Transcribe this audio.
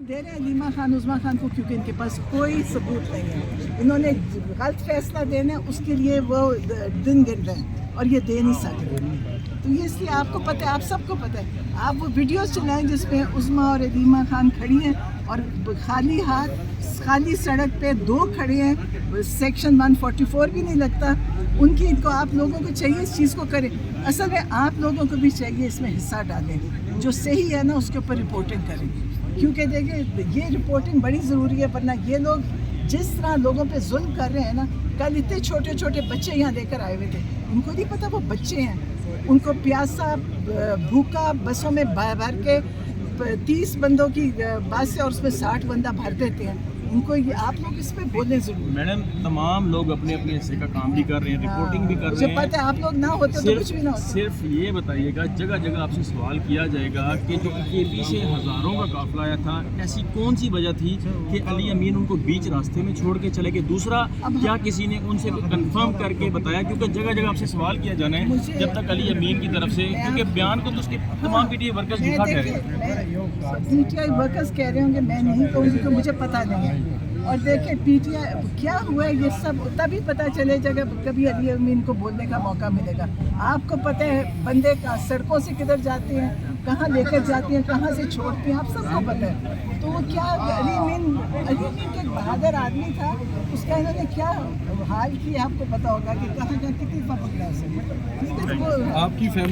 दे रहे हैं लीमा खान उज़मा खान को क्योंकि इनके पास कोई सबूत नहीं है। इन्होंने गलत फैसला देना उसके लिए वो दिन गिन रहे हैं और ये दे नहीं सकते। तो ये इसलिए आपको पता है, आप सबको पता है, आप वो वीडियोस चलाएं जिसमें उज़मा और लीमा खान खड़ी हैं और खाली हाथ खाली सड़क पे दो खड़े हैं, सेक्शन 144 भी नहीं लगता उनकी। इनको आप लोगों को चाहिए इस चीज़ को करें। असल में आप लोगों को भी चाहिए इसमें हिस्सा डालें, जो सही है ना उसके ऊपर रिपोर्टिंग करें, क्योंकि देखिए ये रिपोर्टिंग बड़ी ज़रूरी है। वरना ये लोग जिस तरह लोगों पे जुल्म कर रहे हैं ना, कल इतने छोटे छोटे बच्चे यहाँ लेकर आए हुए थे, उनको नहीं पता वो बच्चे हैं, उनको प्यासा भूखा बसों में भर के 30 बंदों की बस है और उसमें 60 बंदा भर देते हैं। उनको ये आप लोग इस पे बोलने जरूर। मैडम तमाम लोग अपने अपने हिस्से का काम भी कर रहे हैं, रिपोर्टिंग भी कर रहे हैं। पता है आप लोग ना होते तो कुछ भी ना होता। सिर्फ ये बताइएगा, जगह जगह आपसे सवाल किया जाएगा कि जो ये पीछे हज़ारों का काफिला आया था, ऐसी कौन सी वजह थी कि अली अमीन उनको बीच रास्ते में छोड़ के चले गए? दूसरा, क्या किसी ने उनसे कंफर्म करके बताया? क्योंकि जगह जगह आपसे सवाल किया जाना है जब तक अली अमीन की तरफ से, क्योंकि बयान को तो उसके तमाम पीटीआई वर्कर्स झूठा कह रहे हैं। पीटीआई वर्कर्स कह रहे होंगे, मैं नहीं कहूँगी क्योंकि मुझे पता नहीं है। और देखिए पीटीआई क्या हुआ है ये सब तभी पता चले जब कभी अली अमीन को बोलने का मौका मिलेगा। आपको पता है बंदे का सड़कों से किधर जाते हैं, कहाँ लेकर जाती हैं, कहाँ से छोड़ती हैं, आप सबको पता है। तो वो क्या अली अमीन तो एक बहादुर आदमी था, उसका इन्होंने क्या हाल किया आपको पता होगा कि कहाँ कितनी पकड़ा है। आपकी फैमिली